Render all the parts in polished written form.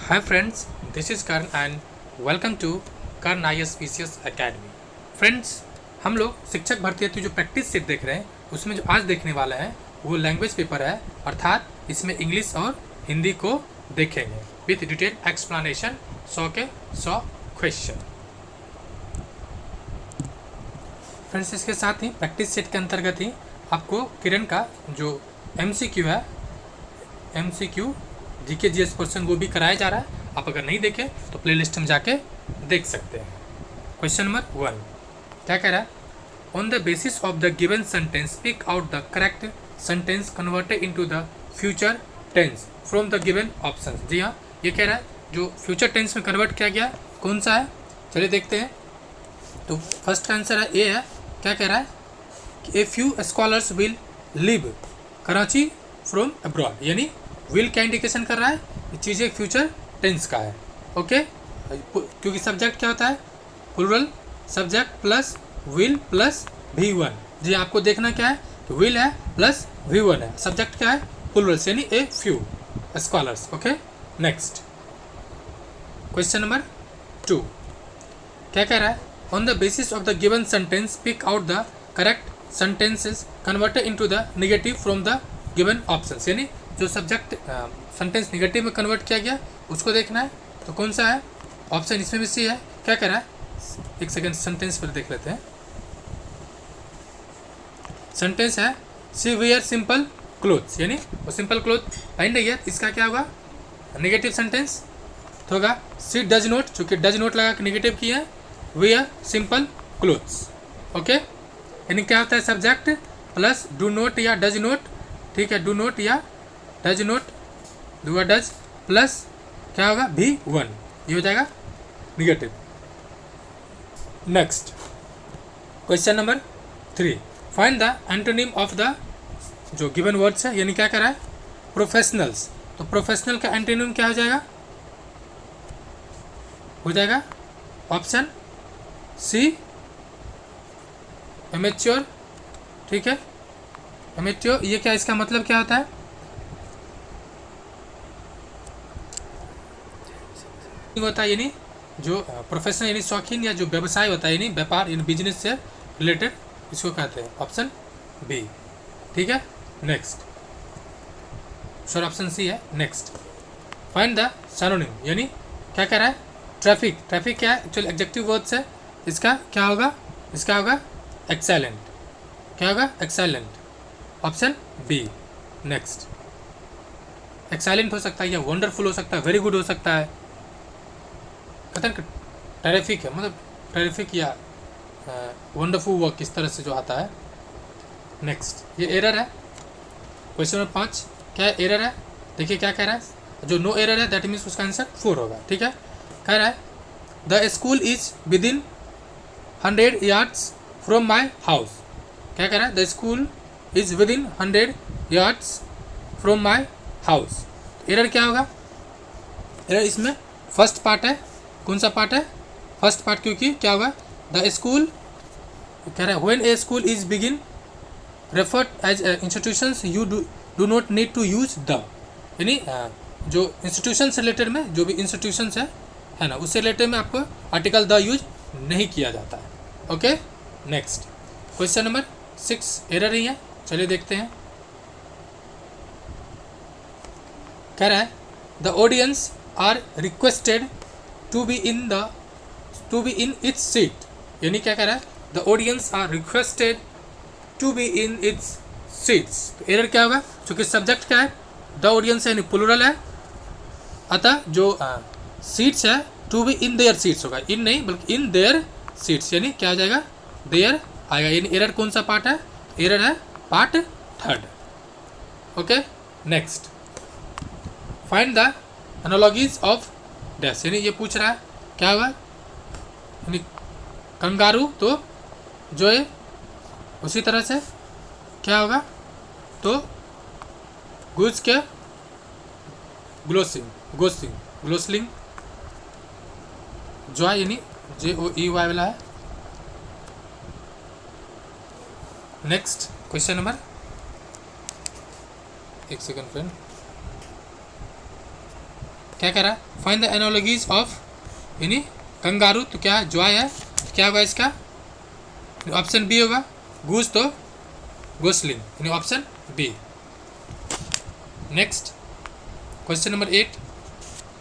Hi friends, this is Karan and welcome to Karan ISPCS Academy. Friends, हम लोग शिक्षक भर्ती हेतु जो प्रैक्टिस सेट देख रहे हैं उसमें जो आज देखने वाला है वो लैंग्वेज पेपर है, अर्थात इसमें इंग्लिश और हिंदी को देखेंगे विथ डिटेल एक्सप्लेनेशन 100 के 100 क्वेश्चन. फ्रेंड्स, इसके साथ ही प्रैक्टिस सेट के अंतर्गत ही आपको किरण का जो MCQ है, MCQ जीके जीएस पोर्शन वो भी कराया जा रहा है. आप अगर नहीं देखें तो प्लेलिस्ट में जाके देख सकते हैं. क्वेश्चन नंबर 1 क्या कह रहा है? On the basis of the given sentence pick out the correct sentence converted into the future tense from the given option. जी हाँ, ये कह रहा है जो फ्यूचर टेंस में कन्वर्ट किया गया कौन सा है, चलिए देखते हैं. तो फर्स्ट आंसर है ए है. क्या कह रहा है कि ए few scholars will live Karachi from abroad, यानी विल क्या इंडिकेशन कर रहा है, ये चीज़ें फ्यूचर टेंस का है. ओके, क्योंकि सब्जेक्ट क्या होता है, plural subject plus will plus V1. जी आपको देखना क्या है, तो विल है प्लस V1 है, सब्जेक्ट क्या है प्लूरल यानी a few scholars. Okay, next question number 2 क्या कह रहा है? On the basis of the given sentence pick out the correct sentences converted into the negative from the given options, यानी जो सब्जेक्ट सेंटेंस नेगेटिव में convert किया गया उसको देखना है. तो कौन सा है ऑप्शन, इसमें भी सी है. क्या कह रहा है, एक सेकेंड सेंटेंस पर देख लेते हैं. सेंटेंस है सी वियर सिंपल क्लोथ्स, यानी वो सिंपल क्लोथ पहन रही है. इसका क्या होगा, नेगेटिव सेंटेंस तो होगा सी डज नॉट, चूँकि डज नॉट लगा के नेगेटिव किया है, वियर सिंपल क्लोथ्स. ओके, यानी क्या होता है सब्जेक्ट प्लस डू नॉट या डज नॉट. ठीक है, डू नॉट या does not, do does plus क्या होगा V1, ये हो जाएगा negative. Next question number 3 find the antonym of the जो गिवन वर्ड्स है, यानी क्या कर रहा है प्रोफेशनल्स. तो प्रोफेशनल का एंटोनिम क्या हो जाएगा ऑप्शन सी एमेच्योर. ठीक है, एमेच्योर, ये क्या इसका मतलब क्या होता है, होता है यानी जो प्रोफेशनल यानी शौकीन या जो व्यवसाय होता है यानी व्यापार यानी बिजनेस से रिलेटेड, इसको कहते हैं ऑप्शन बी. ठीक है, नेक्स्ट सर ऑप्शन सी है. नेक्स्ट फाइंड द सिनोनिम, यानी क्या कह रहा है ट्रैफिक. ट्रैफिक क्या है एक्चुअली एडजेक्टिव वर्ड्स है, इसका क्या होगा, इसका होगा एक्सेलेंट. क्या होगा excellent, option B. Next excellent हो सकता है या वंडरफुल हो सकता है, वेरी गुड हो सकता है. कहते हैं टेरिफिक है, मतलब टेरिफिक या वंडरफुल वर्क इस तरह से जो आता है. नेक्स्ट ये एरर है. क्वेश्चन नंबर 5 क्या एरर है, देखिए क्या कह रहा है, जो नो एरर है दैट मीन्स उसका आंसर 4 होगा. ठीक है, कह रहा है the school is with in 100 yards from my house. क्या कह रहा है, the school is with in 100 yards from my house. Error क्या होगा, एरर इसमें फर्स्ट पार्ट है. कौन सा पार्ट है, फर्स्ट पार्ट, क्योंकि क्या होगा द स्कूल कह रहा है when a school is begin referred as institutions you do not need to use the, यानी जो इंस्टीट्यूशन से रिलेटेड में जो भी इंस्टीट्यूशंस है ना उससे रिलेटेड में आपको आर्टिकल द यूज नहीं किया जाता है. Okay, next question number 6 error ही है, चलिए देखते हैं. कह रहा है the audience are requested to be in its seat, यानी क्या कह रहा है the audience are requested to be in its seats. तो एरर क्या होगा, क्योंकि सब्जेक्ट क्या है द ऑडियंस है यानी प्लूरल है, अतः जो सीट्स है to be in their seats होगा, इन नहीं बल्कि इन देयर सीट्स, यानी क्या आ जाएगा देयर आएगा. यानी एरर कौन सा पार्ट है, एरर है part 3. Okay, next find the analogies of dash, यानी ये पूछ रहा है क्या होगा, यानी कंगारू तो जो है उसी तरह से क्या होगा, तो गुज के ग्लोसलिंग जो है यानी JOEY वाला है. नेक्स्ट क्वेश्चन नंबर, एक सेकंड फ्रेंड, क्या कह रहा है, फाइंड द एनालॉजीज ऑफ यानी कंगारू तो क्या है, जॉय है, क्या होगा इसका ऑप्शन बी होगा, गूस तो गोसलिंग यानी option B. Next question number 8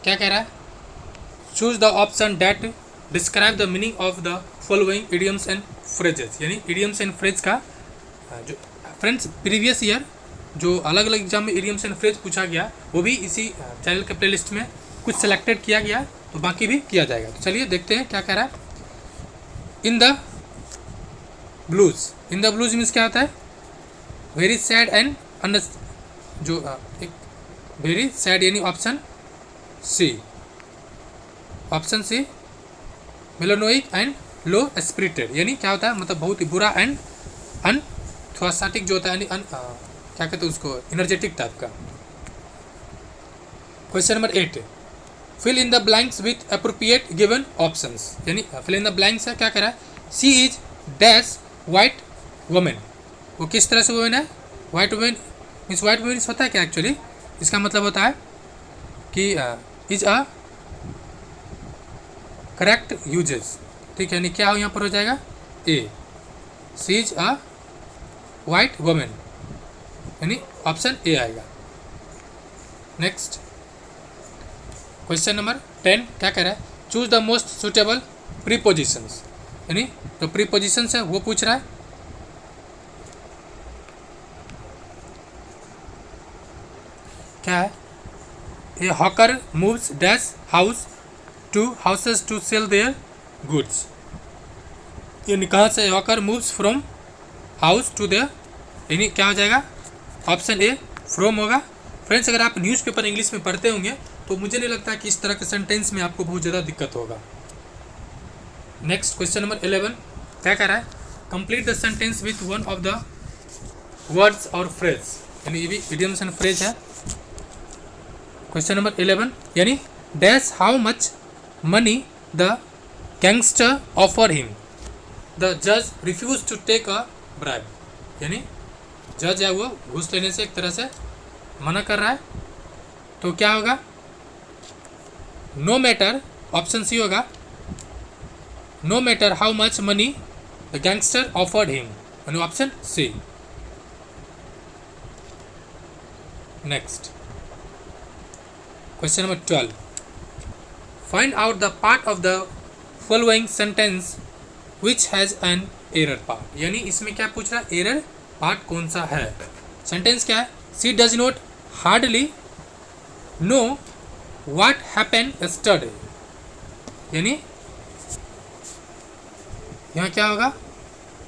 क्या कह रहा है, choose the option that describe the meaning of the following idioms and phrases. यानी इडियम्स एंड फ्रेज का जो फ्रेंड्स प्रीवियस ईयर जो अलग अलग एग्जाम में इडियम्स एंड फ्रेज पूछा गया वो भी इसी चैनल के प्लेलिस्ट में कुछ सेलेक्टेड किया गया, तो बाकी भी किया जाएगा। तो चलिए देखते हैं क्या कह रहा है। In the blues, in the blues means क्या होता है, वेरी सैड एंड जो एक वेरी सैड यानी option C, option C melancholic and low spirited यानी क्या होता है, मतलब बहुत ही बुरा एंड अनथ्वासाटिक जो होता है यानी क्या कहते हैं उसको, एनर्जेटिक टाइप का। Question number 8 fill in the blanks with appropriate given options. यानी फिल इन द ब्लैंक्स है, क्या कह रहा है, C is dash white women, वो किस तरह से वुमेन है, white women means white women होता है क्या एक्चुअली, इसका मतलब होता है कि इज अ करेक्ट यूजेस, ठीक है, यानी क्या हो यहाँ पर हो जाएगा ए, सी इज अ वाइट वुमेन यानी ऑप्शन ए आएगा। नेक्स्ट क्वेश्चन नंबर 10 क्या कह रहा है, choose the most suitable prepositions. यानी जो प्रीपोजिशंस है वो पूछ रहा है। क्या है, a hawker moves dash house to houses to sell their goods. यानी कहाँ से hawker moves from house to there, यानी क्या हो जाएगा ऑप्शन ए फ्रॉम होगा। फ्रेंड्स अगर आप न्यूज़पेपर इंग्लिश में पढ़ते होंगे तो मुझे नहीं लगता कि इस तरह के सेंटेंस में आपको बहुत ज़्यादा दिक्कत होगा। नेक्स्ट क्वेश्चन नंबर 11 क्या कह रहा है, complete the sentence with one of the words और फ्रेज। यानी ये भी इडियम्स एंड फ्रेज है। क्वेश्चन नंबर 11 यानी dash how much money the gangster offer him, the जज refuse to take a bribe. यानी जज है वो घूस लेने से एक तरह से मना कर रहा है, तो क्या होगा, नो मैटर ऑप्शन सी होगा, no matter how much money the gangster offered him यानी option C. Next question number 12 find out the part of the following sentence which has an error part. यानी इसमें क्या पूछ रहा है, error part कौन सा है। सेंटेंस क्या है, she does not hardly know what happened yesterday. यानी यहाँ क्या होगा,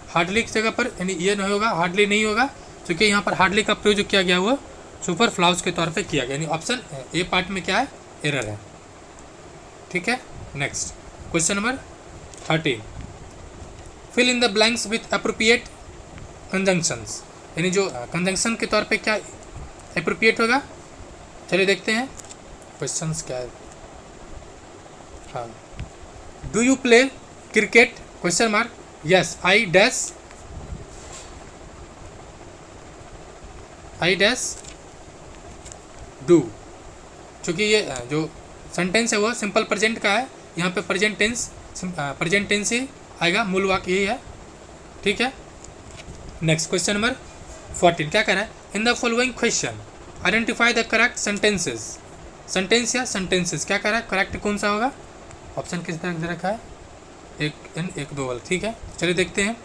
हार्डली की जगह पर यानी ये नहीं होगा, हार्डली नहीं होगा, क्योंकि यहाँ पर हार्डली का प्रयोग जो किया गया वो सुपर फ्लाउज के तौर पे किया गया, यानी ऑप्शन ए पार्ट में क्या है, एरर है। ठीक है। Next question number 13 fill in the blanks with appropriate conjunctions. यानी जो कंजंक्शन के तौर पे क्या अप्रोप्रिएट होगा, चलिए देखते हैं क्वेश्चंस क्या है। हाँ, do you play cricket question mark, yes I dash do. चूँकि ये जो सेंटेंस है वो सिंपल प्रेजेंट का है, यहाँ पे प्रेजेंट टेंस ही आएगा, मूल वाक्य यही है। ठीक है। नेक्स्ट क्वेश्चन नंबर 14 क्या कह रहा है, in the following question identify the correct sentences. Sentence या सेंटेंसेस क्या कह रहा है, करेक्ट कौन सा होगा, ऑप्शन किस तरह दे रखा है, एक इन एक दो वाला। ठीक है, चलिए देखते हैं।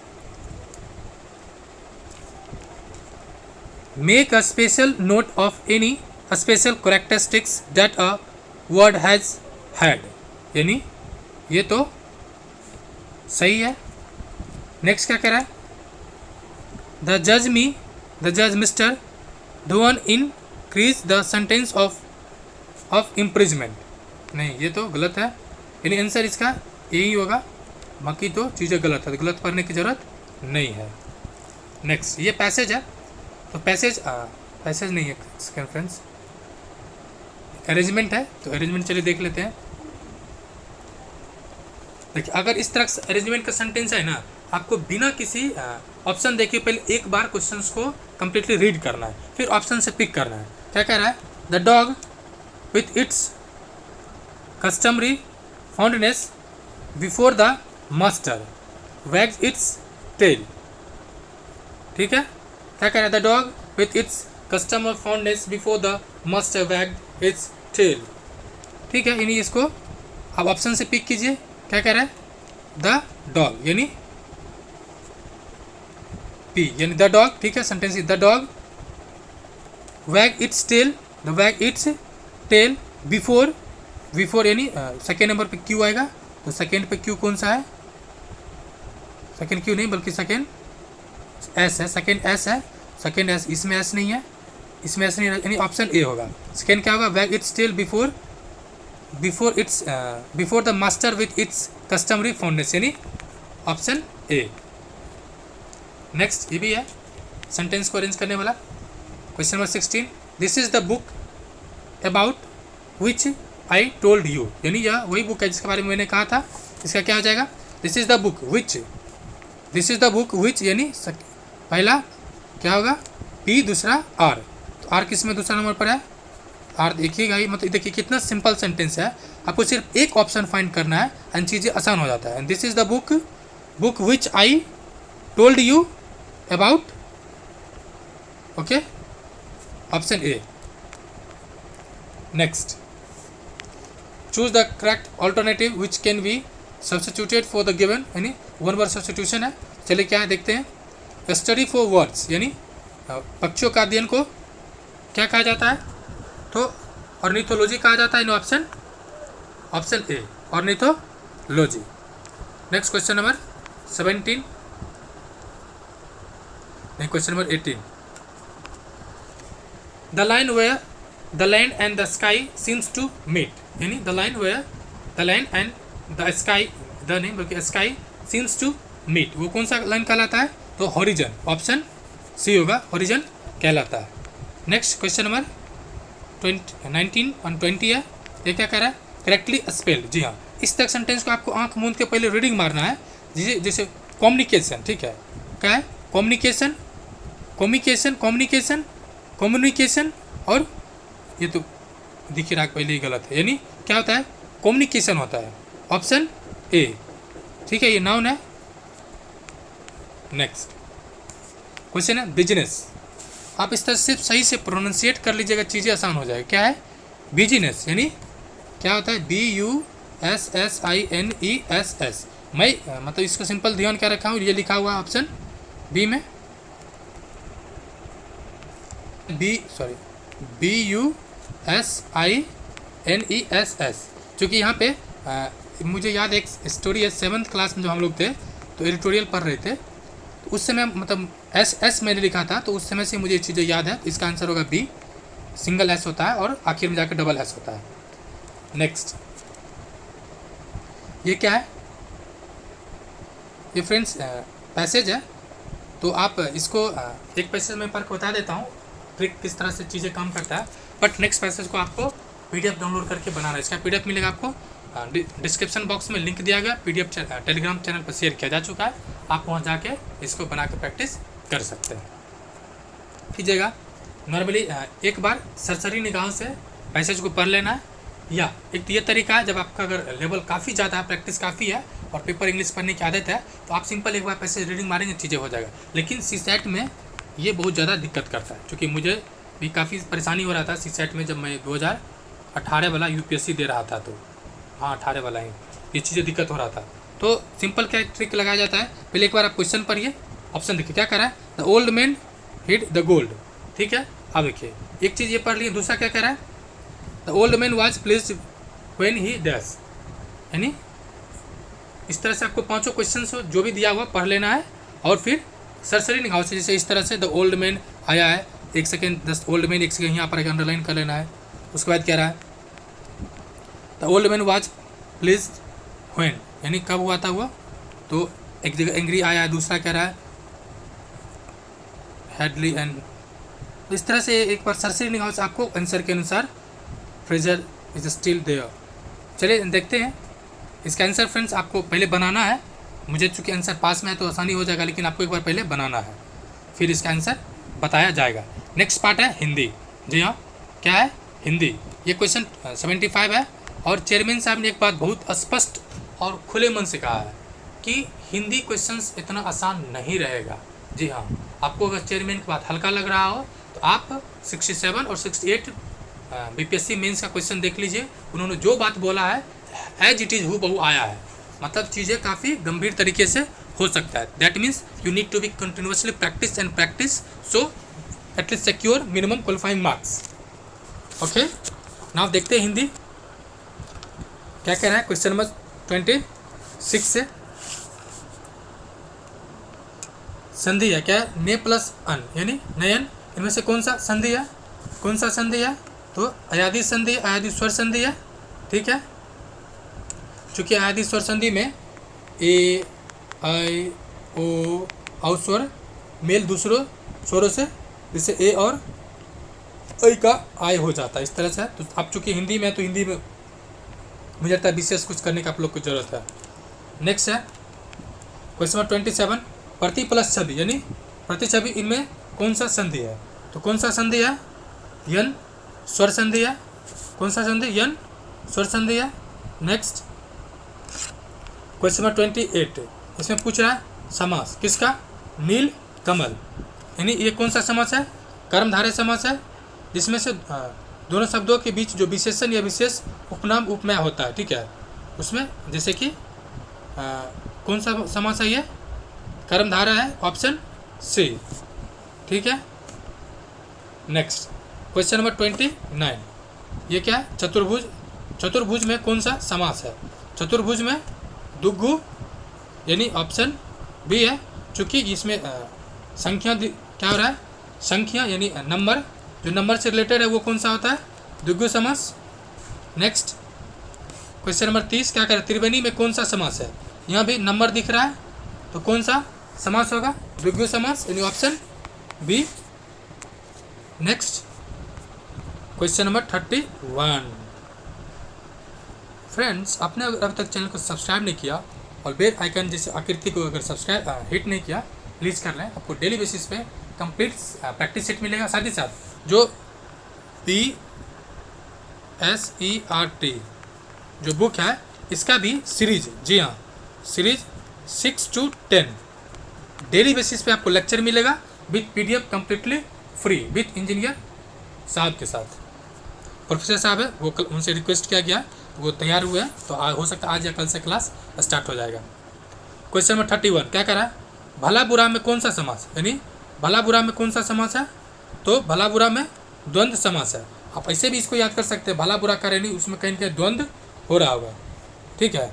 Make a special note of any special characteristics that a word has had. यानी ये तो सही है। नेक्स्ट क्या कह रहा है, द जज मिस्टर धुवन increase the sentence of imprisonment. नहीं, ये तो गलत है, यानी आंसर इसका यही होगा, बाकी तो चीज़ें गलत है, तो गलत पढ़ने की ज़रूरत नहीं है। नेक्स्ट ये पैसेज है, तो पैसेज नहीं है सेकंड फ्रेंड्स, अरेंजमेंट है, तो अरेंजमेंट चलिए देख लेते हैं। देखिए अगर इस तरह से अरेंजमेंट का सेंटेंस है ना, आपको बिना किसी ऑप्शन देखे पहले एक बार क्वेश्चंस को कंप्लीटली रीड करना है, फिर ऑप्शन से पिक करना है। क्या कह रहा है, the dog with it's customary fondness before the master wags its tail. ठीक है, क्या कह रहा है? The dog with its customer fondness before the master wagged its tail. ठीक है, यानी इसको आप ऑप्शन से पिक कीजिए. क्या कह रहा है? द डॉग यानी पी यानी द डॉग. ठीक है, सेंटेंस इज द डॉग वैग इट्स टेल, द वैग इट्स टेल बिफोर. बिफोर यानी सेकेंड नंबर पे क्यू आएगा, तो सेकेंड पे क्यू कौन सा है? सेकेंड क्यू नहीं बल्कि सेकेंड एस है. सेकेंड एस है, सेकेंड एस. इसमें एस नहीं है, इसमें एस नहीं है, यानी ऑप्शन ए होगा. सेकेंड क्या होगा? Wag its tail before before the master with its customary fondness, यानी ऑप्शन ए. नेक्स्ट ये भी है सेंटेंस को अरेंज करने वाला. Question number 16. This is the book about which I told you, यानी यह वही बुक है जिसके बारे में मैंने कहा था. इसका क्या हो जाएगा? This is the book which, this is the book which यानी पहला क्या होगा? पी, दूसरा आर. तो आर किस में दूसरा नंबर पर है? आर देखिएगा ही. मतलब देखिए कितना सिंपल सेंटेंस है, आपको सिर्फ एक ऑप्शन फाइंड करना है एंड चीज़ें आसान हो जाता है. And this is the book which I told you about. Okay, option A. Next, choose the correct alternative which can be substituted for the given, यानी वन वर्ड सब्सटीट्यूशन है. चलिए क्या है देखते हैं. स्टडी फॉर वर्ड्स यानी पक्षियों का अध्ययन को क्या कहा जाता है? तो ऑर्निथोलॉजी कहा जाता है. In option A ornithology. Next question number 17 नहीं, question number 18. The line where the land and the sky seems to meet, यानी the line where the land and the sky, the नहीं बल्कि स्काई सीम्स टू मीट, वो कौन सा line कहलाता है? तो हॉरिजन. ऑप्शन सी होगा, हॉरिजन कहलाता है. नेक्स्ट क्वेश्चन नंबर 19 और 20 है. ये क्या कह रहा है? Correctly spelled. जी हाँ, इस तक सेंटेंस को आपको आंख मूंद के पहले रीडिंग मारना है. जैसे कम्युनिकेशन. ठीक है, क्या है? Communication, communication, communication, communication. और ये तो दिख रहा है पहले ही गलत है, यानी क्या होता है? कम्युनिकेशन होता है. Option A. ठीक है, ये नाउन है. नेक्स्ट क्वेश्चन है बिजनेस. आप इस तरह सिर्फ सही से प्रोनाउंसिएट कर लीजिएगा, चीज़ें आसान हो जाएगी. क्या है? बिजनेस यानी क्या होता है? BUSSINESS. मैं मतलब इसको सिंपल ध्यान क्या रखा हूँ, ये लिखा हुआ ऑप्शन बी में BUSINESS. चूँकि यहाँ पे मुझे याद एक स्टोरी है 7th क्लास में जो हम लोग थे तो एडिटोरियल पढ़ रहे थे, तो उस समय मतलब एस मैंने लिखा था, तो उस समय से मुझे चीज़ें याद है. इसका आंसर होगा बी. सिंगल एस होता है और आखिर में जाकर डबल एस होता है. नेक्स्ट ये क्या है? ये फ्रेंड्स पैसेज है. तो आप इसको एक पैसेज में पढ़ के बता देता हूँ ट्रिक किस तरह से चीज़ें काम करता है. बट नेक्स्ट पैसेज को आपको PDF डाउनलोड करके बनाना है. इसका PDF मिलेगा आपको डिस्क्रिप्शन बॉक्स में, लिंक दिया गया. PDF टेलीग्राम चैनल पर शेयर किया जा चुका है. आप वहाँ जाके इसको बना के प्रैक्टिस कर सकते हैं. कीजिएगा. नॉर्मली एक बार सरसरी निगाहों से पैसेज को पढ़ लेना है. या एक ये तरीका है, जब आपका अगर लेवल काफ़ी ज़्यादा है, प्रैक्टिस काफ़ी है और पेपर इंग्लिश पढ़ने की आदत है, तो आप सिंपल एक बार पैसेज रीडिंग मारेंगे, चीज़ें हो जाएगा. लेकिन CSAT में ये बहुत ज़्यादा दिक्कत करता है, क्योंकि मुझे भी काफ़ी परेशानी हो रहा था CSAT में. जब मैं 2018 वाला UPSC दे रहा था, तो हाँ 18 वाला ही ये चीज़ें दिक्कत हो रहा था. तो सिंपल क्या ट्रिक लगाया जाता है, पहले एक बार आप क्वेश्चन पढ़िए. ऑप्शन देखिए क्या कर रहा है? The old man hid the gold. ठीक है, अब देखिए एक चीज़ ये पढ़ लिए. दूसरा क्या कह रहा है? The old man was pleased when he dash. यानी इस तरह से आपको पांचों क्वेश्चन जो भी दिया हुआ पढ़ लेना है और फिर सरसरी निगाहों से, जैसे इस तरह से द ओल्ड मैन आया है, एक सेकेंड द ओल्ड मैन, एक सेकेंड यहाँ पर अंडरलाइन कर लेना है. उसके बाद क्या रहा है? The old man was pleased when, यानी कब हुआ था वो, तो एक जगह एंग्री आया है. दूसरा क्या रहा है? Hadley and. इस तरह से एक बार सरसरी निगाहों से आपको आंसर के अनुसार फ्रेजर इज स्टिल देयर. चलिए देखते हैं इसका आंसर. फ्रेंड्स आपको पहले बनाना है. मुझे चूँकि आंसर पास में है तो आसानी हो जाएगा, लेकिन आपको एक बार पहले बनाना है, फिर इसका आंसर बताया जाएगा. नेक्स्ट पार्ट है हिंदी. जी हाँ, क्या है? हिंदी. ये क्वेश्चन 75 है. और चेयरमैन साहब ने एक बात बहुत स्पष्ट और खुले मन से कहा है कि हिंदी क्वेश्चंस इतना आसान नहीं रहेगा। जी हाँ, आपको अगर चेयरमैन की बात हल्का लग रहा हो तो आप 67 और 68 बीपीएससी मेंस का क्वेश्चन देख लीजिए। उन्होंने जो बात बोला है एज इट इज़ हूबहू आया है, मतलब चीज़ें काफ़ी गंभीर तरीके से हो सकता है। That means you need to be continuously practice and practice so at least secure minimum qualifying marks. Okay, now देखते हैं हिंदी क्या कह रहा है। क्वेश्चन नंबर 26 से संधि है क्या, ने प्लस अन यानी नयन, इनमें से कौन सा संधि है, कौन सा संधि है, तो अयादी संधि, अयादी स्वर संधि है। ठीक है, चूँकि अयादी स्वर संधि में ए आई ओ औ स्वर मेल दूसरों स्वरों से, जैसे ए और ऐ का आय हो जाता है, इस तरह से। तो अब चूँकि हिंदी में, तो हिंदी में मुझे लगता है विशेष कुछ करने का आप लोग को जरूरत है। नेक्स्ट है क्वेश्चन नंबर 27, प्रति प्लस छवि यानी प्रति छवि, इनमें कौन सा संधि है, तो कौन सा संधि है, यन स्वर संधि है। कौन सा संधि, यन स्वर संधि है। नेक्स्ट क्वेश्चन नंबर 28, इसमें पूछ रहा है समास किसका, नील कमल, यानी ये कौन सा समास है, कर्मधारय समास है, जिसमें से दोनों शब्दों के बीच जो विशेषण या विशेष उपनाम उपमेय होता है। ठीक है, उसमें जैसे कि कौन सा समास है, ये कर्मधारय है, ऑप्शन सी। ठीक है, नेक्स्ट क्वेश्चन नंबर 29, ये क्या है, चतुर्भुज, चतुर्भुज में कौन सा समास है, चतुर्भुज में दुग्गु यानी ऑप्शन बी है। चूँकि इसमें संख्या क्या हो रहा है, संख्या यानी नंबर, जो नंबर से रिलेटेड है वो कौन सा होता है, द्विगु समास। नेक्स्ट क्वेश्चन नंबर 30, क्या करें, त्रिवेणी में कौन सा समास है, यहाँ भी नंबर दिख रहा है, तो कौन सा समास होगा, द्विगु समास यानी option B. Next question number 31, friends आपने अगर अब तक चैनल को सब्सक्राइब नहीं किया और बेल आइकन जैसे आकृति को अगर सब्सक्राइब हिट नहीं किया, प्लीज़ कर लें। आपको डेली बेसिस पे कंप्लीट प्रैक्टिस सेट मिलेगा, साथ ही साथ जो PSERT जो बुक है इसका भी सीरीज, जी हाँ सीरीज 6 to 10 डेली बेसिस पे आपको लेक्चर मिलेगा with PDF completely free, with engineer साहब के साथ। प्रोफेसर साहब है वो, कल उनसे रिक्वेस्ट किया गया, वो तैयार हुए हैं, तो हो सकता है आज या कल से क्लास स्टार्ट हो जाएगा। क्वेश्चन नंबर 31 क्या कह रहा है, भला बुरा में कौन सा समास, यानी भला बुरा में कौन सा समास है, तो भला बुरा में द्वंद्व समास है। आप ऐसे भी इसको याद कर सकते हैं, भला बुरा करे नहीं, उसमें कहीं कहीं द्वंद्व हो रहा होगा। ठीक है,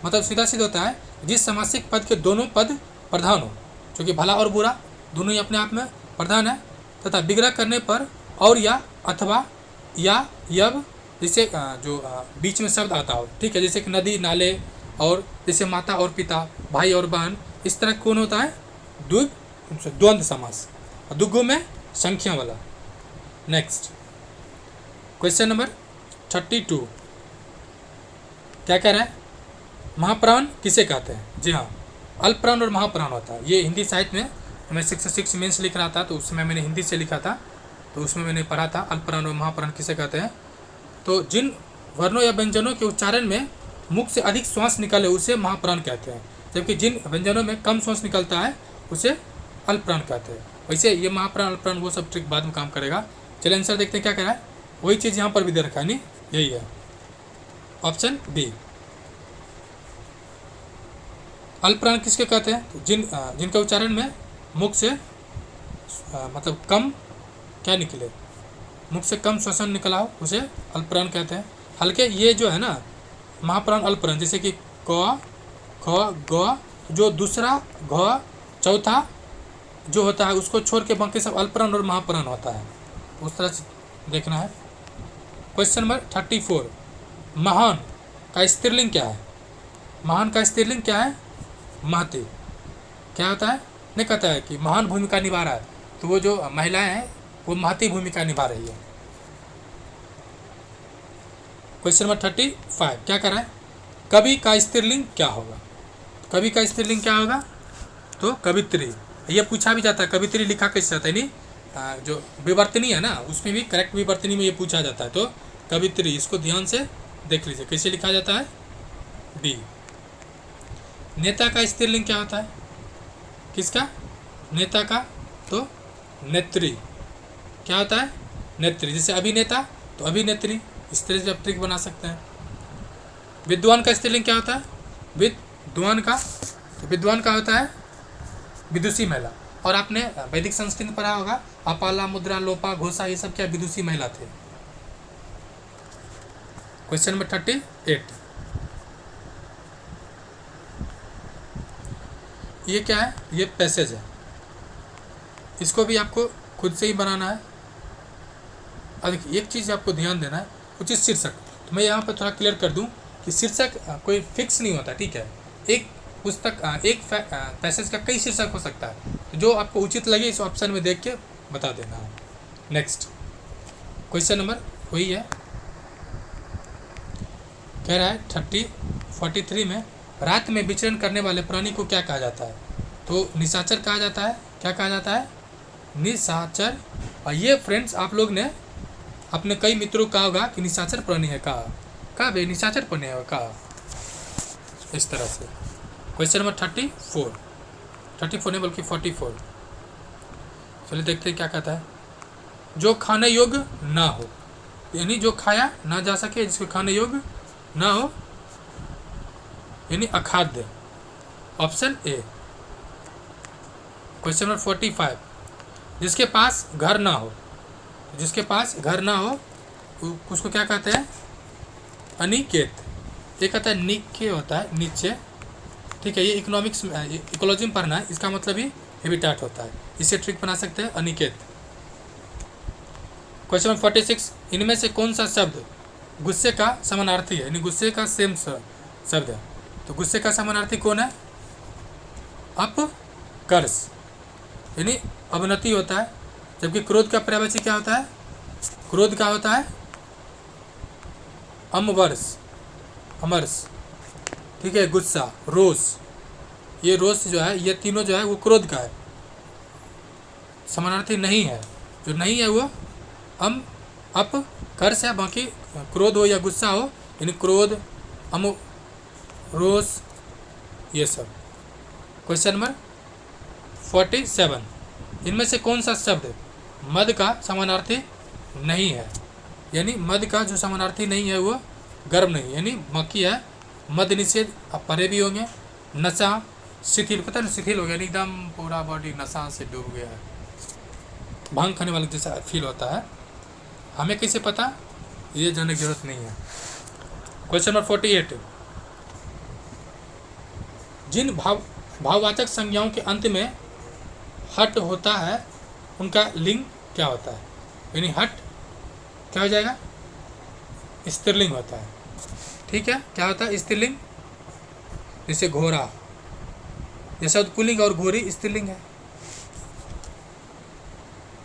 मतलब सीधा सीधा होता है जिस समासिक पद के दोनों पद प्रधान हो, क्योंकि भला और बुरा दोनों ही अपने आप में प्रधान है, तथा विग्रह करने पर और या अथवा या यब जैसे जो बीच में शब्द आता हो। ठीक है, जैसे कि नदी नाले, और जैसे माता और पिता, भाई और बहन, इस तरह कौन होता है, द्वंद्व समास, दुग्गु में संख्या वाला। नेक्स्ट क्वेश्चन नंबर 32 क्या कह रहा है, महाप्राण किसे कहते हैं। जी हाँ, अल्पप्राण और महाप्राण होता है। ये हिंदी साहित्य में मैं 66 मेंस लिख रहा था, तो उसमें मैंने हिंदी से लिखा था, तो उसमें मैंने पढ़ा था अल्पप्राण और महाप्राण किसे कहते हैं। तो जिन वर्णों या व्यंजनों के उच्चारण में मुख से अधिक श्वास निकले उसे महाप्राण कहते हैं, जबकि जिन व्यंजनों में कम श्वास निकलता है उसे अल्पप्राण कहते हैं। वैसे ये महाप्राण अल्पप्राण वो सब ट्रिक बाद में काम करेगा। चलिए आंसर देखते हैं क्या कह रहा है, वही चीज़ यहाँ पर भी दे रखा है, नहीं यही है ऑप्शन बी। अल्पप्राण किसके कहते हैं, तो जिनका उच्चारण में मुख से मतलब कम क्या निकले, मुख से कम श्वसन निकला हो उसे अल्पप्राण कहते हैं। हल्के ये जो है ना महाप्राण अल्पप्राण, जैसे कि क ख ग, जो दूसरा घ चौथा जो होता है उसको छोड़ के बाकी सब अल्पप्राण और महाप्राण होता है, उस तरह से देखना है। क्वेश्चन नंबर 34, महान का स्त्रीलिंग क्या है, महान का स्त्रीलिंग क्या है, महती। क्या होता है, नहीं कहता है कि महान भूमिका निभा रहा है, तो वो जो महिलाएं हैं वो महती भूमिका निभा रही है। क्वेश्चन नंबर 35 क्या कर रहा है, कवि का स्त्रीलिंग क्या होगा, कवि का स्त्रीलिंग क्या होगा, तो कवित्री। ये पूछा भी जाता है कवित्री लिखा कैसे जाता है, नहीं जो विवर्तनी है ना उसमें भी करेक्ट विवर्तनी में ये पूछा जाता है, तो कवित्री, इसको ध्यान से देख लीजिए कैसे लिखा जाता है, बी। नेता का स्त्रीलिंग क्या होता है, किसका, नेता का, तो नेत्री। क्या होता है, नेत्री। जैसे अभिनेता तो अभिनेत्री, इस तरह से आप ट्रिक बना सकते हैं। विद्वान का स्त्रीलिंग क्या होता है, विद्वान का, तो विद्वान का होता है विदुषी महिला। और आपने वैदिक संस्कृत में पढ़ा होगा, अपाला, मुद्रा, लोपा, घोषा, ये सब क्या विदुषी महिला थे। क्वेश्चन नंबर 38, ये क्या है, ये पैसेज है, इसको भी आपको खुद से ही बनाना है। अब देखिए एक चीज़ आपको ध्यान देना है, उचित शीर्षक। तो मैं यहाँ पर थोड़ा क्लियर कर दूँ कि शीर्षक कोई फिक्स नहीं होता, ठीक है। एक पुस्तक, एक पैसेज का कई शीर्षक हो सकता है, तो जो आपको उचित लगे इस ऑप्शन में देख के बता देना है। नेक्स्ट क्वेश्चन नंबर वही है, कह रहा है 43 में रात में विचरण करने वाले प्राणी को क्या कहा जाता है, तो निशाचर कहा जाता है। क्या कहा जाता है, निशाचर। और ये फ्रेंड्स आप लोग ने अपने कई मित्रों को कहा होगा कि निशाचर प्राणी है, कहा भाई निशाचर प्राणी है, कहा इस तरह से। क्वेश्चन नंबर 34 नहीं बल्कि 44, चलिए देखते हैं क्या कहता है। जो खाने योग्य ना हो, यानी जो खाया ना जा सके, जिसको खाने योग्य ना हो, यानी अखाद्य। Option A. क्वेश्चन नंबर 45, जिसके पास घर ना हो, जिसके पास घर ना हो उसको क्या कहते हैं, अनिकेत। ये कहता है निके होता है नीचे, ठीक है। ये इकोनॉमिक्स में, इकोलॉजी में पढ़ना है, इसका मतलब ही हैबिटेट होता है। इसे ट्रिक बना सकते हैं, अनिकेत। क्वेश्चन नंबर 46, इनमें से कौन सा शब्द गुस्से का समानार्थी है, यानी गुस्से का सेम शब्द है। तो गुस्से का समानार्थी कौन है, अपकर्ष, यानी अवनति होता है। जबकि क्रोध का पर्यायवाची क्या होता है, क्रोध का होता है अमवर्ष, अमर्ष, ठीक है। गुस्सा, रोष, ये रोष जो है, ये तीनों जो है वो क्रोध का है, समानार्थी नहीं है। जो नहीं है वो अपकर्ष है। बाकी क्रोध हो या गुस्सा हो, यानी क्रोध, अम, रोष, ये सब। क्वेश्चन नंबर 47, इनमें से कौन सा शब्द मद का समानार्थी नहीं है, यानी मद का जो समानार्थी नहीं है वो गर्म नहीं, यानी मक्खी है। मद निषेध, अब परे भी होंगे। नशा, शिथिल, पता नहीं शिथिल हो गया, एकदम पूरा बॉडी नशा से डूब गया है, भांग खाने वाले जैसा फील होता है। हमें कैसे पता, ये जानने की जरूरत नहीं है। क्वेश्चन नंबर 48, जिन भाववाचक संज्ञाओं के अंत में हट होता है उनका लिंग क्या होता है, यानी हट क्या हो जाएगा, स्त्रीलिंग होता है, ठीक है। क्या होता है, स्त्रीलिंग। जैसे घोड़ा, ये शब्द पुल्लिंग और घोड़ी स्त्रीलिंग है।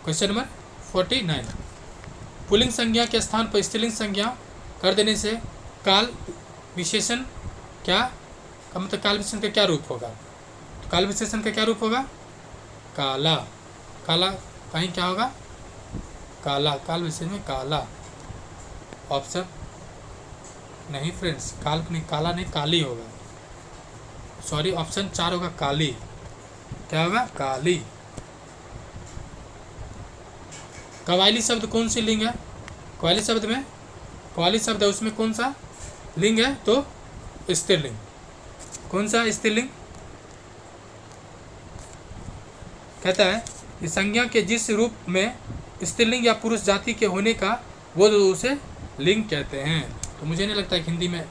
क्वेश्चन नंबर 49, पुल्लिंग संज्ञा के स्थान पर स्त्रीलिंग संज्ञा कर देने से काल विशेषण क्या, मतलब काल विशेषण का क्या रूप होगा, तो काल विशेषण का क्या रूप होगा, काला। काला कहीं क्या होगा, काला, काल विशेषण में काला। ऑप्शन नहीं फ्रेंड्स, काल नहीं, काला नहीं, काली होगा, सॉरी। ऑप्शन 4 होगा, काली। क्या होगा, काली। कवाली शब्द कौन सी लिंग है, कवाली शब्द में, कवाली शब्द है उसमें कौन सा लिंग है, तो स्त्रीलिंग। कौन सा स्त्रीलिंग, कहता है कि संज्ञा के जिस रूप में स्त्रीलिंग या पुरुष जाति के होने का वो उसे लिंग कहते हैं। तो मुझे नहीं लगता कि हिंदी में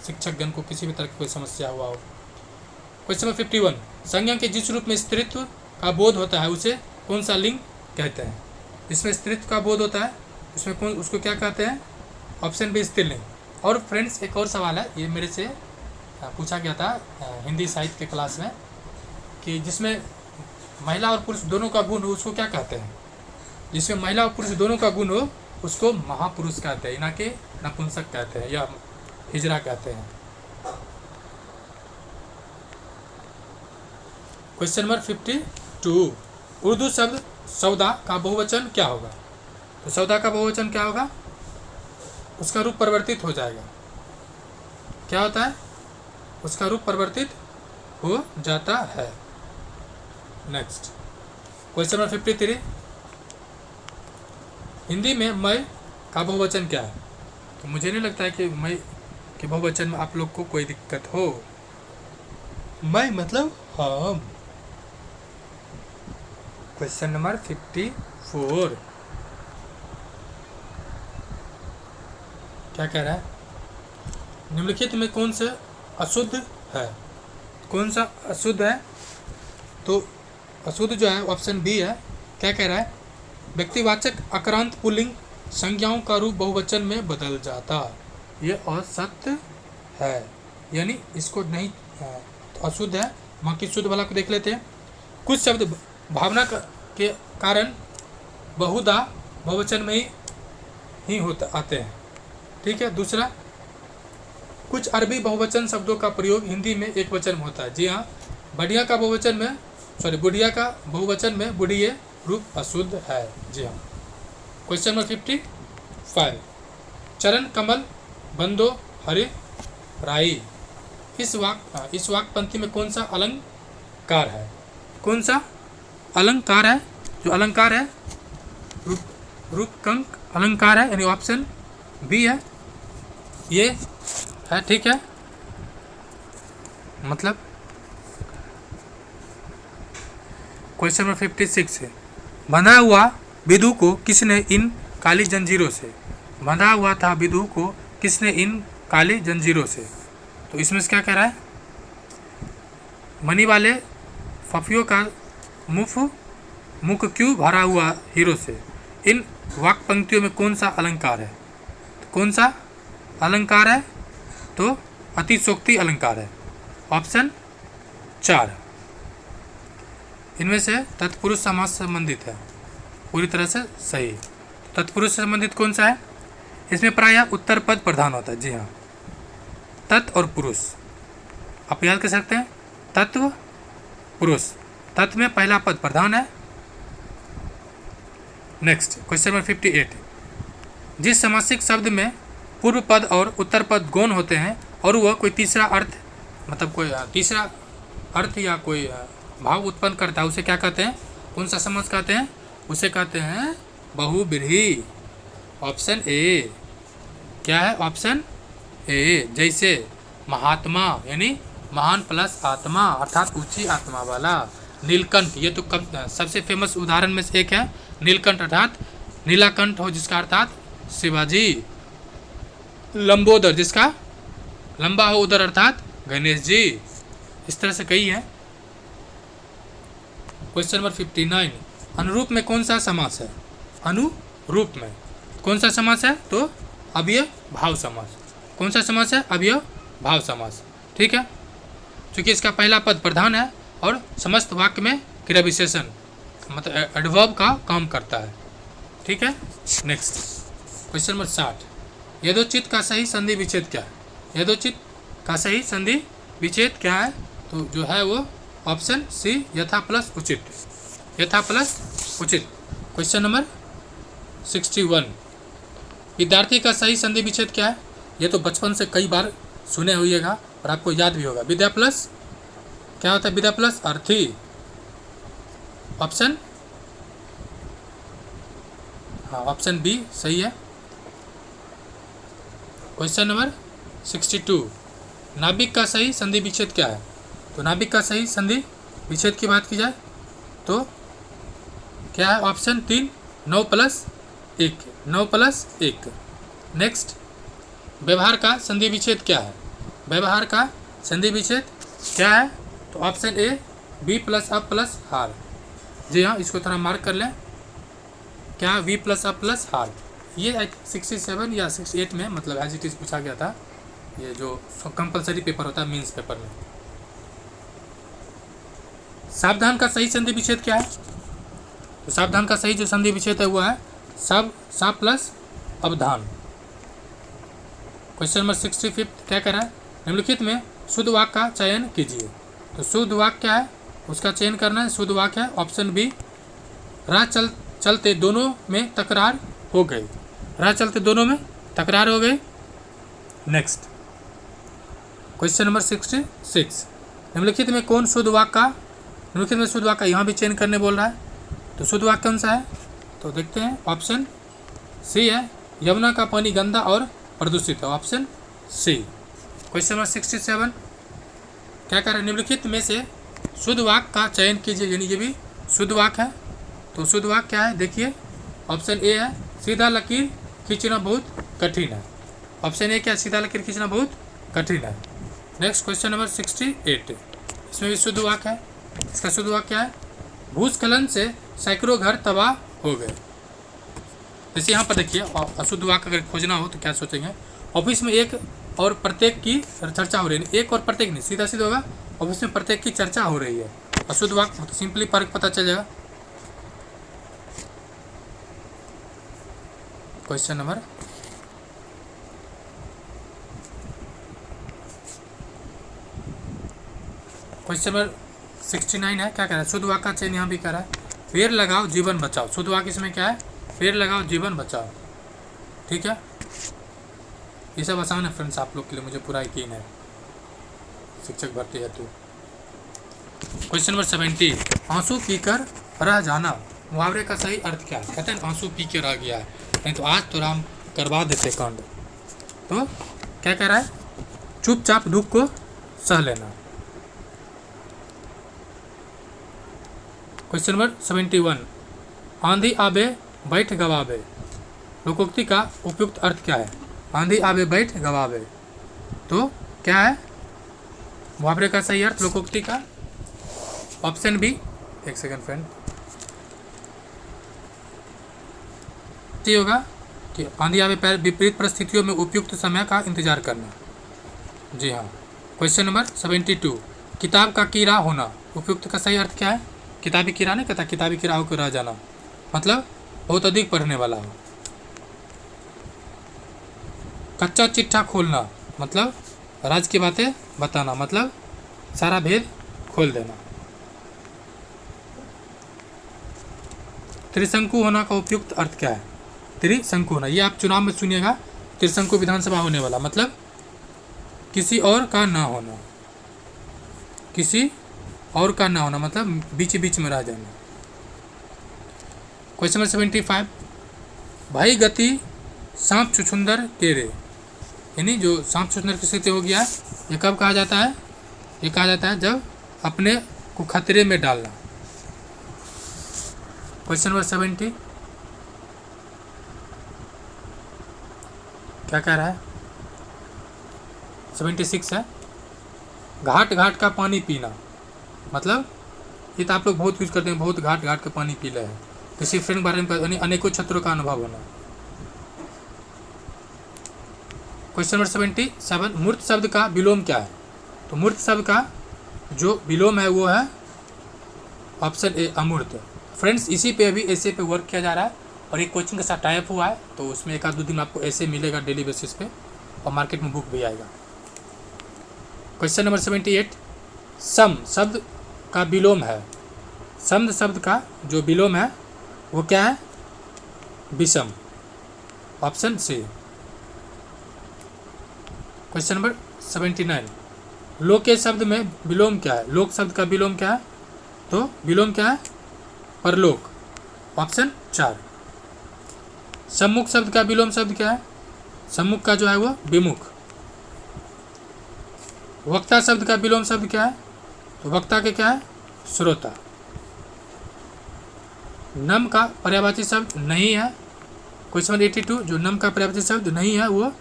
शिक्षकगण को किसी भी तरह की कोई समस्या हुआ हो। क्वेश्चन नंबर 51, संज्ञा के जिस रूप में स्त्रीत्व का बोध होता है उसे कौन सा लिंग कहते हैं, जिसमें स्त्रीत्व का बोध होता है उसमें कौन, उसको क्या कहते हैं, ऑप्शन बी स्त्रीलिंग। और फ्रेंड्स एक और सवाल है, ये मेरे से पूछा गया था हिंदी साहित्य के क्लास में, कि जिसमें महिला और पुरुष दोनों का गुण हो उसको क्या कहते हैं, जिसमें महिला और पुरुष दोनों का गुण हो उसको महापुरुष कहते हैं, ना कि नपुंसक कहते हैं या हिजरा कहते हैं। क्वेश्चन नंबर 52, उर्दू शब्द सौदा का बहुवचन क्या होगा, तो सौदा का बहुवचन क्या होगा, उसका रूप परिवर्तित हो जाएगा। क्या होता है? उसका रूप परिवर्तित हो जाता है। नेक्स्ट क्वेश्चन नंबर 53, हिंदी में मैं का बहुवचन क्या है? तो मुझे नहीं लगता है कि मैं के बहुवचन में आप लोग को कोई दिक्कत हो। मैं मतलब हम। क्वेश्चन नंबर 54 क्या कह रहा है? निम्नलिखित में कौन सा अशुद्ध है? कौन सा अशुद्ध है? तो अशुद्ध जो है ऑप्शन बी है। क्या कह रहा है? व्यक्तिवाचक अक्रांत पुल्लिंग संज्ञाओं का रूप बहुवचन में बदल जाता। ये असत्य है, यानी इसको नहीं तो अशुद्ध है। बाकी शुद्ध वाला को देख लेते हैं। कुछ शब्द भावना के कारण बहुधा बहुवचन में ही होता आते हैं। ठीक है। दूसरा, कुछ अरबी बहुवचन शब्दों का प्रयोग हिंदी में एक वचन में होता है। जी हाँ, बुढ़िया का बहुवचन में बुढ़िए रूप अशुद्ध है। जी हाँ। क्वेश्चन नंबर 55, चरण कमल बंदो हरि राई, इस वाक्य पंक्ति में कौन सा अलंकार है? कौन सा अलंकार है? जो अलंकार है रूपकंक अलंकार है, यानी ऑप्शन बी है। ये है। ठीक है। मतलब क्वेश्चन नंबर 56 है, बंधा हुआ विधु को किसने इन काली जंजीरों से? बंधा हुआ था विधु को किसने इन काली जंजीरों से? तो इसमें से क्या कह रहा है? मनी वाले फफियों का मुख क्यों भरा हुआ हीरो से? इन वाक्य पंक्तियों में कौन सा अलंकार है? तो कौन सा अलंकार है? तो अतिशोक्ति अलंकार है। ऑप्शन 4। इनमें से तत्पुरुष समास से संबंधित है, पूरी तरह से सही। तत्पुरुष से संबंधित कौन सा है? इसमें प्रायः उत्तर पद प्रधान होता है। जी हाँ, तत् और पुरुष आप याद कर सकते हैं। तत्व पुरुष, तत्व में पहला पद प्रधान है। नेक्स्ट क्वेश्चन नंबर 58, जिस समासिक शब्द में पूर्व पद और उत्तर पद गौण होते हैं और वह कोई तीसरा अर्थ मतलब कोई तीसरा अर्थ या कोई भाव उत्पन्न करता है, उसे क्या कहते हैं? कौन सा समास कहते हैं? उसे कहते हैं बहुब्रीहि। Option A. क्या है? Option A. जैसे महात्मा यानी महान प्लस आत्मा अर्थात ऊंची आत्मा वाला। नीलकंठ, ये तो सबसे फेमस उदाहरण में से एक है। नीलकंठ अर्थात नीलाकंठ हो जिसका अर्थात शिवाजी। लंबोदर, जिसका लंबा हो उदर अर्थात गणेश जी। इस तरह से कई है। क्वेश्चन नंबर 59, अनुरूप में कौन सा समास है? अनुरूप में कौन सा समास है? तो अव्यय भाव समास। कौन सा समास है? अव्यय भाव समास। ठीक है, क्योंकि इसका पहला पद प्रधान है और समस्त वाक्य में क्रिया विशेषण मतलब एडवर्ब का काम करता है। ठीक है। नेक्स्ट क्वेश्चन नंबर 60, यथोचित का सही संधि विच्छेद क्या है? यथोचित का सही संधि विच्छेद क्या है? तो जो है वो ऑप्शन सी, यथा प्लस उचित। यथा प्लस उचित। क्वेश्चन नंबर 61, विद्यार्थी का सही संधि विच्छेद क्या है? ये तो बचपन से कई बार सुने होइएगा और आपको याद भी होगा। विद्या प्लस क्या होता है? विद्या प्लस अर्थी। ऑप्शन हाँ, ऑप्शन बी सही है। क्वेश्चन नंबर 62, नाभिक का सही संधि विच्छेद क्या है? तो नाभिक का सही संधि विच्छेद की बात की जाए तो क्या है? Option 3, 9 plus 1। 9 प्लस 1। नेक्स्ट, व्यवहार का संधि विच्छेद क्या है? व्यवहार का संधि विच्छेद क्या है? तो ऑप्शन ए, बी प्लस अ प्लस हार। जी हाँ, इसको थोड़ा मार्क कर लें। क्या वी प्लस अ प्लस हार? ये 67 या 68 में मतलब एज इट इज पूछा गया था। ये जो कंपलसरी पेपर होता है मीन्स पेपर में। सावधान का सही संधि विच्छेद क्या है? तो सावधान का सही जो संधि विच्छेद है वो है सा प्लस अवधान। क्वेश्चन नंबर 65 क्या कह रहा है? निम्नलिखित में शुद्ध वाक्य का चयन कीजिए। तो शुद्ध वाक्य क्या है? उसका चयन करना है। शुद्ध वाक्य है ऑप्शन बी, राह चलते दोनों में तकरार हो गई। राह चलते दोनों में तकरार हो गई। नेक्स्ट क्वेश्चन नंबर 66, निम्नलिखित में कौन शुद्ध वाक्य का, निम्नलिखित में शुद्ध वाक्य यहाँ भी चेंज करने बोल रहा है, तो शुद्ध वाक्य कौन सा है, तो देखते हैं। ऑप्शन सी है, यमुना का पानी गंदा और प्रदूषित है, ऑप्शन सी। क्वेश्चन नंबर 67, क्या कह रहे हैं, निम्नलिखित में से शुद्ध वाक्य का चयन कीजिए, यानी ये भी शुद्ध वाक्य है। तो शुद्ध वाक्य क्या है, देखिए ऑप्शन ए है, सीधा लकीर खींचना बहुत कठिन है, ऑप्शन ए क्या है, सीधा लकीर खींचना बहुत कठिन है। नेक्स्ट क्वेश्चन नंबर 68, इसमें भी शुद्ध वाक्य है। इसका शुद्ध वाक्य क्या है, भूस्खलन से सैकड़ों घर तबाह हो गए। जैसे यहाँ पर देखिए अशुद्ध वाक्य अगर खोजना हो तो क्या सोचेंगे, ऑफिस में एक और प्रत्येक की चर्चा हो रही है, एक और प्रत्येक नहीं, सीधा सीधा होगा ऑफिस में प्रत्येक की चर्चा हो रही है। अशुद्ध वाक्य तो सिंपली फर्क पता चल जाएगा। क्वेश्चन नंबर 69 है, क्या कह रहा है, शुद्ध वाक्य का चयन यहाँ भी कह रहा है, पेड़ लगाओ जीवन बचाओ। शुद्ध वाक्य इसमें क्या है, पेड़ लगाओ जीवन बचाओ। ठीक है, ये सब आसान है फ्रेंड्स आप लोग के लिए, मुझे पूरा यकीन है शिक्षक भर्ती हेतु। क्वेश्चन नंबर 70, आंसू पीकर रह जाना, मुहावरे का सही अर्थ क्या है। कहते हैं आंसू पी के रह गया है, नहीं तो आज तो राम करवा देते कांड। तो क्या कह रहा है, चुपचाप दुख को सह लेना। क्वेश्चन नंबर 71, आंधी आबे बैठ गवाबे, लोकोक्ति का उपयुक्त अर्थ क्या है। आंधी आबे बैठ गवाबे, तो क्या है मुहावरे का सही अर्थ लोकोक्ति का, ऑप्शन बी। एक सेकंड फ्रेंड, ये होगा कि आंधी आबे विपरीत परिस्थितियों में उपयुक्त समय का इंतजार करना। जी हाँ। क्वेश्चन नंबर 72, किताब का कीड़ा होना, उपयुक्त का सही अर्थ क्या है। किताबी कीड़ा नहीं कहता, किताबी कीड़ा होकर रह जाना मतलब बहुत अधिक पढ़ने वाला हो। कच्चा चिट्ठा खोलना मतलब राज की बातें बताना, मतलब सारा भेद खोल देना। त्रिशंकु होना का उपयुक्त अर्थ क्या है। त्रिशंकु होना, ये आप चुनाव में सुनिएगा, त्रिशंकु विधानसभा होने वाला, मतलब किसी और का ना होना, किसी और का ना होना मतलब बीच बीच में रह जाना। क्वेश्चन नंबर 75, भाई गति सांप छुछुंदर केरे, यानी जो सांप छुछुंदर की स्थिति हो गया, ये कब कहा जाता है, ये कहा जाता है जब अपने को खतरे में डालना। क्वेश्चन नंबर 70 क्या कह रहा है, 76 है, घाट घाट का पानी पीना, मतलब ये तो आप लोग बहुत यूज करते हैं, बहुत घाट घाट का पानी पी रहे हैं, किसी फ्रेंड बारे में अनेकों छात्रों का अनुभव होना। क्वेश्चन नंबर 77, मूर्त शब्द का विलोम क्या है। तो मूर्त शब्द का जो विलोम है वो है ऑप्शन ए अमूर्त। फ्रेंड्स इसी पे अभी ऐसे पे वर्क किया जा रहा है और एक कोचिंग के साथ टाइप हुआ है, तो उसमें एक आध दो दिन आपको ऐसे मिलेगा डेली बेसिस पे, और मार्केट में बुक भी आएगा। क्वेश्चन नंबर 78, सम शब्द का विलोम है, सम शब्द का जो विलोम है वो क्या है, विषम, ऑप्शन सी। क्वेश्चन नंबर 79, लोके शब्द में विलोम क्या है, लोक शब्द का विलोम क्या है, तो विलोम क्या है, परलोक, ऑप्शन 4। सम्मुख शब्द का विलोम शब्द क्या है, सम्मुख का जो है वो विमुख। वक्ता शब्द का विलोम शब्द क्या है, तो वक्ता के क्या है, श्रोता। नम का पर्यायवाची शब्द नहीं है, क्वेश्चन नंबर 82, जो नम का पर्यायवाची शब्द नहीं है वो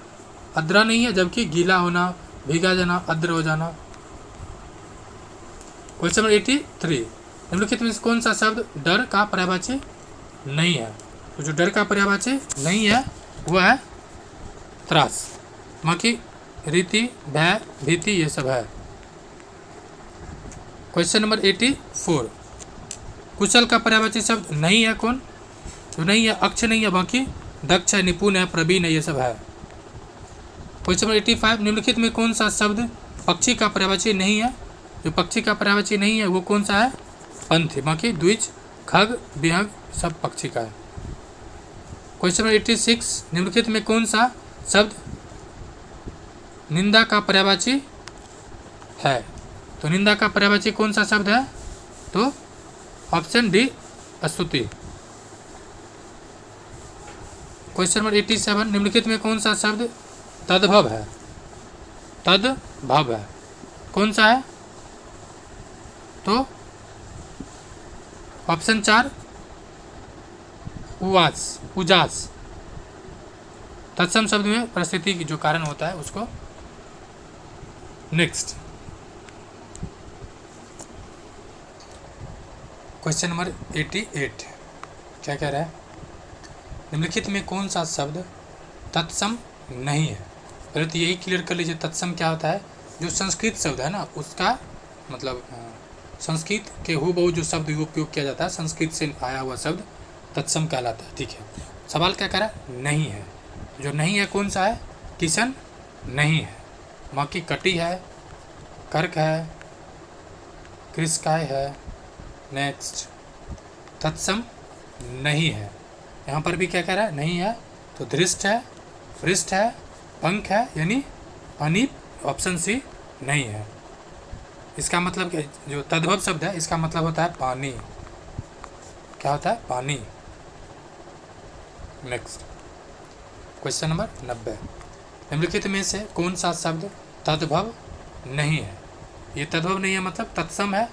अद्रा नहीं है, जबकि गीला होना, भीगा जाना, अद्र हो जाना। क्वेश्चन नंबर 83, निम्नलिखित में कौन सा शब्द डर का पर्यायवाची नहीं है। तो जो डर का पर्यायवाची नहीं है वो है त्रास, बाकी रीति, भय, भीति ये सब है। क्वेश्चन नंबर 84, कुशल का पर्यायवाची शब्द नहीं है कौन, तो नहीं है, अक्ष नहीं है, बाकी दक्ष है, निपुण है, प्रवीण है, ये सब है। क्वेश्चन नंबर 85, निम्नलिखित में कौन सा शब्द पक्षी का पर्यायवाची नहीं है। जो पक्षी का पर्यायवाची नहीं है वो कौन सा है, पंथी, बाकी द्विज, खग, विहग सब पक्षी का है। क्वेश्चन नंबर 86, निम्नलिखित में कौन सा शब्द निंदा का पर्यायवाची है। तो निंदा का पर्यायवाची कौन सा शब्द है? तो ऑप्शन डी स्तुति। क्वेश्चन नंबर 87, निम्नलिखित में कौन सा शब्द तद्भव है? तद्भव है कौन सा है? तो ऑप्शन 4 उवास, उजास। तत्सम शब्द में परिस्थिति की जो कारण होता है उसको। नेक्स्ट क्वेश्चन नंबर 88 क्या कह रहा है? निम्नलिखित में कौन सा शब्द तत्सम नहीं है? पहले तो यही क्लियर कर लीजिए तत्सम क्या होता है। जो संस्कृत शब्द है ना उसका मतलब संस्कृत के हूबहू जो शब्द उपयोग किया जाता है संस्कृत से आया हुआ शब्द तत्सम कहलाता है। ठीक है, सवाल क्या कह रहा है? नहीं है। जो नहीं है कौन सा है? किशन नहीं है, मौकी कटी है, कर्क है, कृषकाय है। नेक्स्ट तत्सम नहीं है। यहाँ पर भी क्या कह रहा है? नहीं है। तो दृष्ट है, पृष्ठ है, पंख है, यानी अनिप ऑप्शन सी नहीं है। इसका मतलब क्या? जो तद्भव शब्द है इसका मतलब होता है पानी। क्या होता है? पानी। नेक्स्ट क्वेश्चन नंबर 90, निम्नलिखित में से कौन सा शब्द तद्भव नहीं है? ये तद्भव नहीं है मतलब तत्सम है।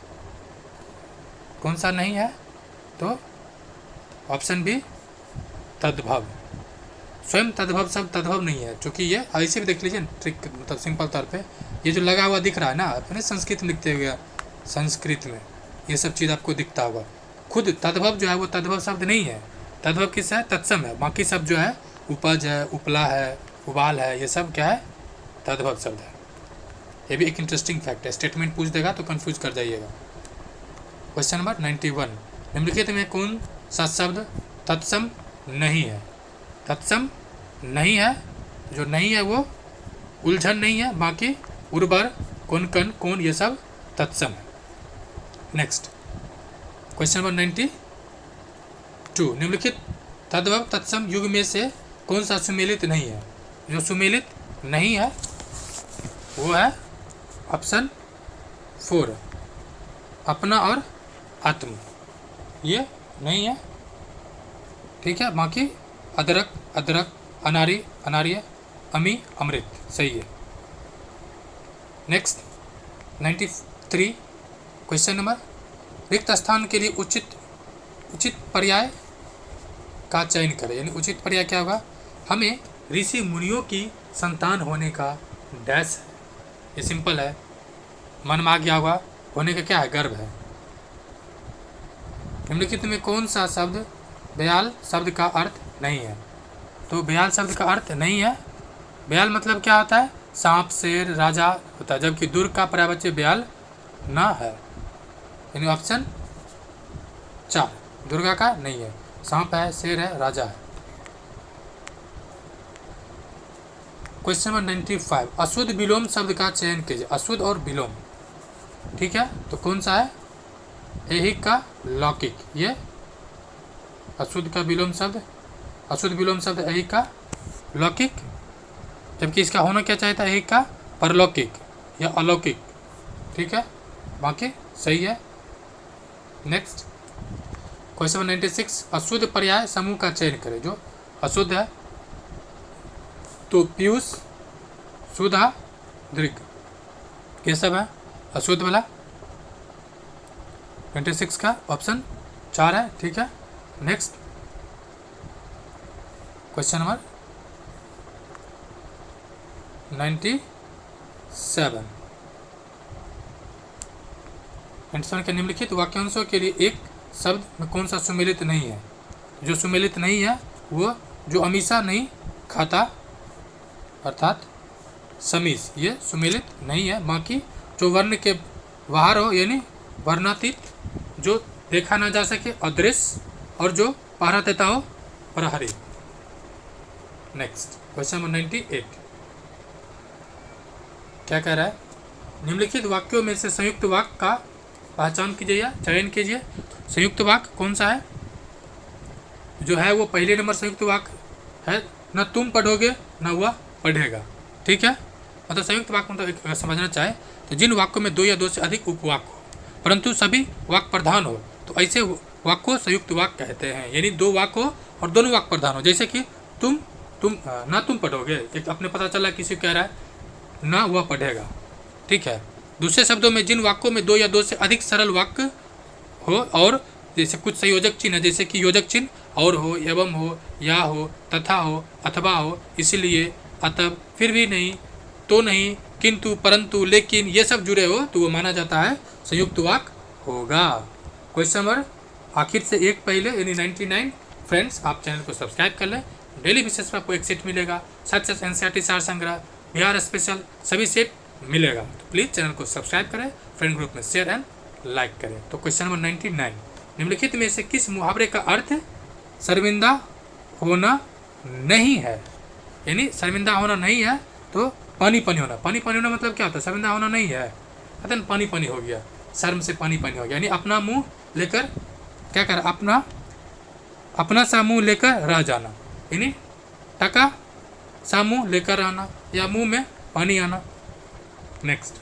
कौन सा नहीं है? तो ऑप्शन बी तद्भव। स्वयं तद्भव शब्द तद्भव नहीं है, क्योंकि ये ऐसे भी देख लीजिए ट्रिक मतलब सिंपल तौर पे ये जो लगा हुआ दिख रहा है ना अपने संस्कृत में लिखते हुए, संस्कृत में ये सब चीज़ आपको दिखता होगा। खुद तद्भव जो है वो तद्भव शब्द नहीं है। तद्भव किस है? तत्सम है। बाकी सब जो है उपज है, उपला है, उबाल है, ये सब क्या है? तद्भव शब्द है। ये भी एक इंटरेस्टिंग फैक्ट है। स्टेटमेंट पूछ देगा तो कंफ्यूज कर जाइएगा। क्वेश्चन नंबर 91, निम्नलिखित में कौन सा शब्द तत्सम नहीं है? तत्सम नहीं है। जो नहीं है वो उलझन नहीं है, बाकी उर्वर, कोनकन, कोन ये सब तत्सम है। नेक्स्ट क्वेश्चन नंबर 92, निम्नलिखित तद्भव तत्सम युग में से कौन सा सुमेलित नहीं है? जो सुमेलित नहीं है वो है ऑप्शन 4 अपना और आत्म। ये नहीं है। ठीक है, बाकी अदरक, अदरक, अनारी, अनार्य, अमी, अमृत सही है। नेक्स्ट 93 क्वेश्चन नंबर, रिक्त स्थान के लिए उचित पर्याय का चयन करें। यानी उचित पर्याय क्या होगा? हमें ऋषि मुनियों की संतान होने का डैश है। ये सिंपल है, मन में आ गया होगा। होने का क्या है? गर्भ है। निम्नलिखित में कौन सा शब्द ब्याल शब्द का अर्थ नहीं है? तो ब्याल शब्द का अर्थ नहीं है। ब्याल मतलब क्या होता है? सांप, शेर, राजा होता है, जबकि दुर्ग का पर्यायवाची ब्याल ना है। यानी ऑप्शन 4 दुर्गा का नहीं है। सांप है, शेर है, राजा है। क्वेश्चन नंबर 95, अशुद्ध विलोम शब्द का चयन कीजिए। अशुद्ध और विलोम, ठीक है, तो कौन सा है? ऐहिक का लौकिक। ये अशुद्ध का विलोम शब्द, अशुद्ध विलोम शब्द ऐहिक का लौकिक, जबकि इसका होना क्या चाहिए था? ऐहिक का परलौकिक या अलौकिक। ठीक है, बाकी सही है। नेक्स्ट क्वेश्चन नंबर 96, अशुद्ध पर्याय समूह का चयन करें। जो अशुद्ध है तो पीयूष, सुधा, दृग ये सब है अशुद्ध वाला। 26 का ऑप्शन 4 है। ठीक है, नेक्स्ट क्वेश्चन नंबर 97 के निम्नलिखित वाक्यांशों के लिए एक शब्द में कौन सा सुमेलित नहीं है? जो सुमेलित नहीं है वो जो हमेशा नहीं खाता अर्थात समीस, ये सुमेलित नहीं है। बाकी जो वर्ण के बाहर हो यानी वर्णातीत, जो देखा ना जा सके अदृश्य, और जो पहरा देता हो प्रहरी। नेक्स्ट क्वेश्चन नंबर 98 क्या कह रहा है? निम्नलिखित वाक्यों में से संयुक्त वाक्य का पहचान कीजिए या चयन कीजिए। संयुक्त वाक्य कौन सा है? जो है वो पहले नंबर संयुक्त वाक्य है, न तुम पढ़ोगे न वह पढ़ेगा। ठीक है, मतलब संयुक्त वाक्य मतलब अगर समझना चाहे तो जिन वाक्यों में 2 या 2 से अधिक उपवाक्य हो परंतु सभी वाक्य प्रधान हो तो ऐसे वाक्य को संयुक्त वाक्य कहते हैं। यानी 2 वाक्य हो और दोनों वाक्य प्रधान हो, जैसे कि तुम ना तुम पढ़ोगे, एक अपने पता चला किसी कह रहा है ना वह पढ़ेगा। ठीक है, दूसरे शब्दों में जिन वाक्यों में 2 या 2 से अधिक सरल वाक्य हो और जैसे कुछ संयोजक चिन्ह है, जैसे कि योजक चिन्ह और हो, एवं हो, या हो, तथा हो, अथवा हो, इसलिए, अतः, फिर भी नहीं, तो नहीं, किंतु, परंतु, लेकिन, ये सब जुड़े हो तो वो माना जाता है संयुक्त वाक्य होगा। क्वेश्चन नंबर आखिर से एक पहले यानी 99। फ्रेंड्स, आप चैनल को सब्सक्राइब कर लें, डेली बेसिस पर आपको एक सेट मिलेगा, साथ साथ एनसीईआरटी सार संग्रह, बिहार स्पेशल सभी सेट मिलेगा। तो प्लीज़ चैनल को सब्सक्राइब करें, फ्रेंड ग्रुप में शेयर एंड लाइक करें। तो क्वेश्चन नंबर 99, निम्नलिखित में से किस मुहावरे का अर्थ शर्मिंदा होना नहीं है? यानी शर्मिंदा होना नहीं है तो पानी पानी होना। पानी पानी होना मतलब क्या होता है? शर्मिंदा होना नहीं है, अतः पानी पानी हो गया, शर्म से पानी पानी हो गया। यानी अपना मुंह लेकर क्या कर, अपना सा मुंह लेकर रह जाना, यानी टका सा मुंह लेकर आना या मुंह में पानी आना। नेक्स्ट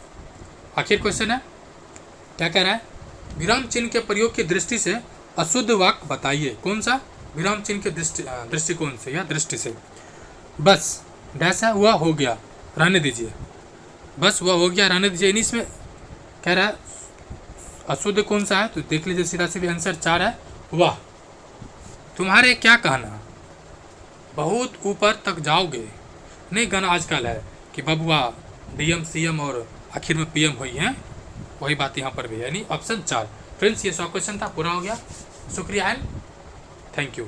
आखिर क्वेश्चन है, क्या कह रहा है? विराम चिन्ह के प्रयोग की दृष्टि से अशुद्ध वाक्य बताइए। कौन सा? विराम चिन्ह के दृष्टिकोण से या दृष्टि से। बस डैश है, वह हो गया, रहने दीजिए। बस वह हो गया, रहने दीजिए। यानी इसमें कह रहा है अशुद्ध कौन सा है तो देख लीजिए, सीधा सीधा आंसर 4 है, वाह। तुम्हारे क्या कहना, बहुत ऊपर तक जाओगे। नहीं, गाना आजकल है कि बबुआ डीएम सीएम और आखिर में पीएम हुई हैं, वही बात यहाँ पर भी है। यानी ऑप्शन 4। फ्रेंड्स, ये 100 क्वेश्चन था, पूरा हो गया। शुक्रिया एंड थैंक यू।